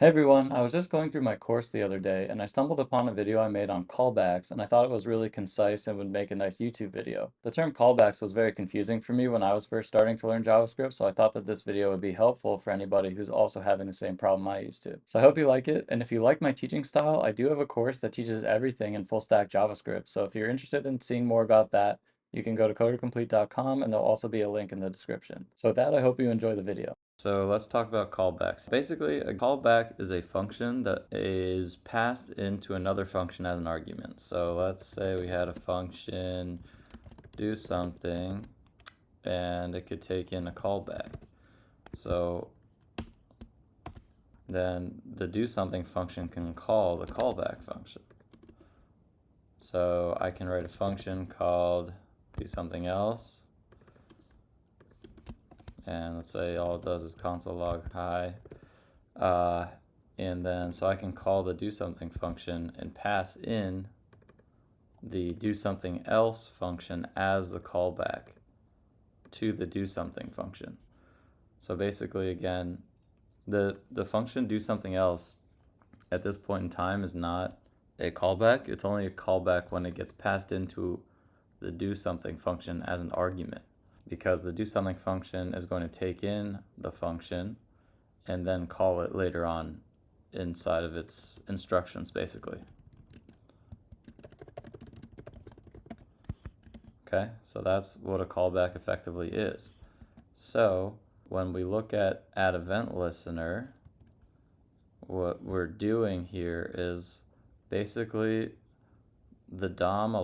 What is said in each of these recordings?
Hey everyone, I was just going through my course the other day and I stumbled upon a video I made on callbacks and I thought it was really concise and would make a nice YouTube video. The term callbacks was very confusing for me when I was first starting to learn JavaScript, so I thought that this video would be helpful for anybody who's also having the same problem I used to. So I hope you like it, and if you like my teaching style, I do have a course that teaches everything in full stack JavaScript, so if you're interested in seeing more about that, you can go to CoderComplete.com and there'll also be a link in the description. So with that, I hope you enjoy the video. So let's talk about callbacks. Basically, a callback is a function that is passed into another function as an argument. So let's say we had a function do something and it could take in a callback. So then the do something function can call the callback function. So I can write a function called do something else. And let's say all it does is console log hi. And then so I can call the do something function and pass in the do something else function as the callback to the do something function. So basically, again, the function do something else at this point in time is not a callback. It's only a callback when it gets passed into the do something function as an argument, because the do something function is going to take in the function and then call it later on inside of its instructions, basically. Okay, so that's what a callback effectively is. So when we look at addEventListener, what we're doing here is basically the DOM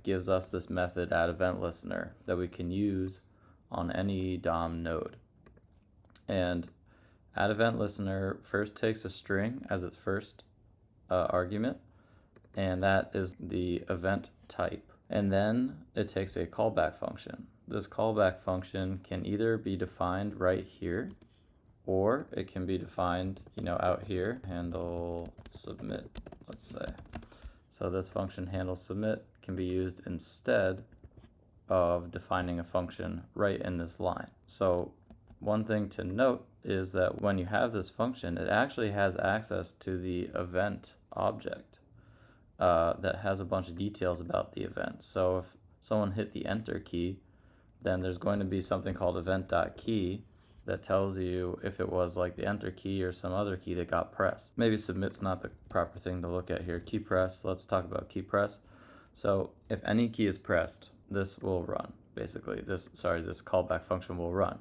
gives us this method addEventListener that we can use on any DOM node. And addEventListener first takes a string as its first argument, and that is the event type. And then it takes a callback function. This callback function can either be defined right here, or it can be defined, out here, handle submit, let's say. So this function handle submit can be used instead of defining a function right in this line. So one thing to note is that when you have this function, it actually has access to the event object that has a bunch of details about the event. So if someone hit the enter key, then there's going to be something called event.key that tells you if it was like the enter key or some other key that got pressed. Maybe submit's not the proper thing to look at here. Key press, let's talk about key press. So if any key is pressed, this will run, basically. This callback function will run.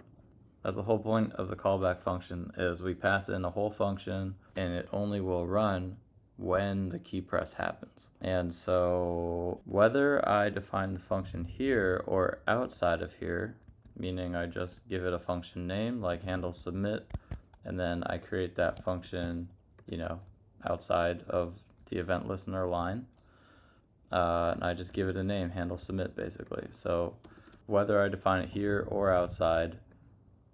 That's the whole point of the callback function, is we pass in a whole function and it only will run when the key press happens. And so whether I define the function here or outside of here, meaning I just give it a function name like handle submit, and then I create that function, outside of the event listener line, and I just give it a name, handle submit, basically. So whether I define it here or outside,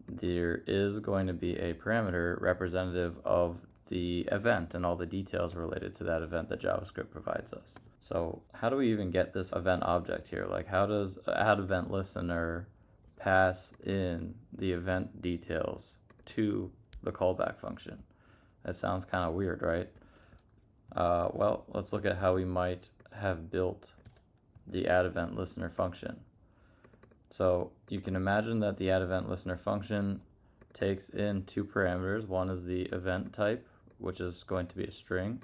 there is going to be a parameter representative of the event and all the details related to that event that JavaScript provides us. So how do we even get this event object here? Like, how does addEventListener pass in the event details to the callback function? That sounds kind of weird, right? Well, let's look at how we might have built the addEventListener function. So you can imagine that the addEventListener function takes in two parameters. One is the event type, which is going to be a string,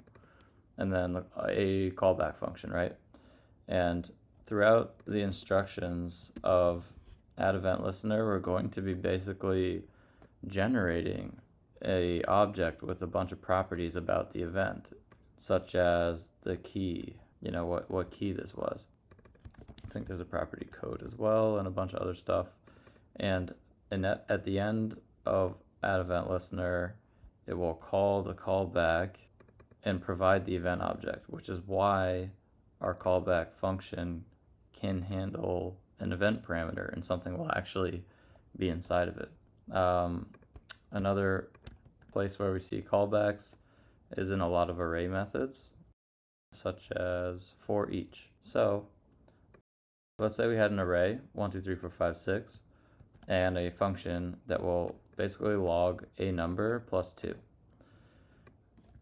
and then a callback function, right? And throughout the instructions of addEventListener, we're going to be basically generating a object with a bunch of properties about the event, such as the key, what key this was. I think there's a property code as well and a bunch of other stuff. And at the end of addEventListener, it will call the callback and provide the event object, which is why our callback function can handle an event parameter and something will actually be inside of it. Another place where we see callbacks is in a lot of array methods, such as forEach. So let's say we had an array, 1, 2, 3, 4, 5, 6, and a function that will basically log a number plus 2.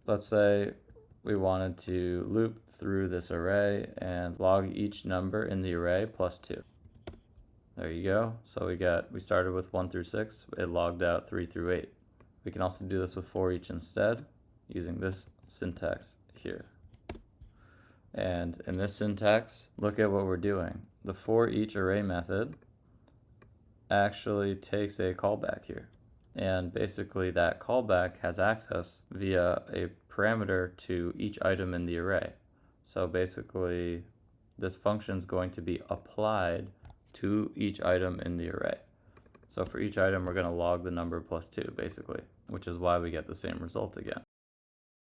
let's say we wanted to loop through this array and log each number in the array plus 2. There you go. So we started with 1 through 6, it logged out 3 through 8. We can also do this with forEach instead, using this syntax here. And in this syntax, look at what we're doing. The forEach array method actually takes a callback here. And basically that callback has access via a parameter to each item in the array. So basically this function is going to be applied to each item in the array. So for each item we're going to log the number plus 2 basically, which is why we get the same result again.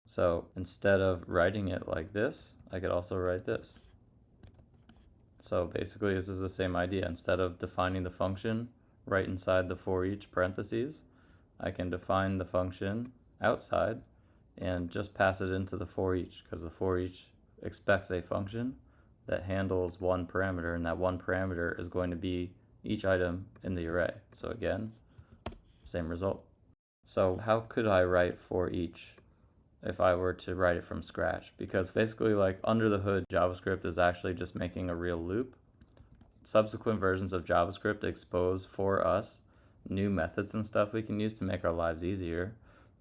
So instead of writing it like this, I could also write this. So basically this is the same idea. Instead of defining the function right inside the forEach parentheses, I can define the function outside and just pass it into the forEach, because the forEach expects a function that handles one parameter, and that one parameter is going to be each item in the array. So again, same result. So how could I write forEach if I were to write it from scratch? Because basically, like, under the hood, JavaScript is actually just making a real loop. Subsequent versions of JavaScript expose for us new methods and stuff we can use to make our lives easier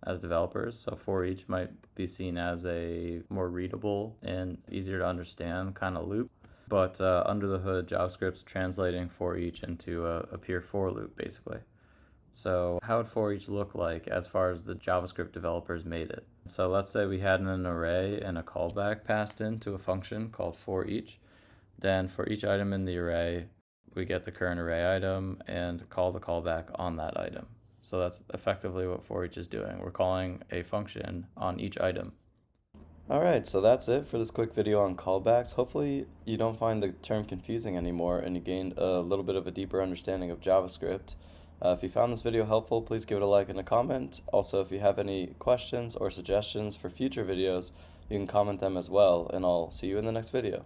as developers. So forEach might be seen as a more readable and easier to understand kind of loop. But under the hood, JavaScript's translating forEach into a pure for loop, basically. So how would forEach look like as far as the JavaScript developers made it? So let's say we had an array and a callback passed into a function called forEach. Then for each item in the array, we get the current array item and call the callback on that item. So that's effectively what forEach is doing. We're calling a function on each item. Alright, so that's it for this quick video on callbacks. Hopefully you don't find the term confusing anymore and you gained a little bit of a deeper understanding of JavaScript. If you found this video helpful, please give it a like and a comment. Also, if you have any questions or suggestions for future videos, you can comment them as well, and I'll see you in the next video.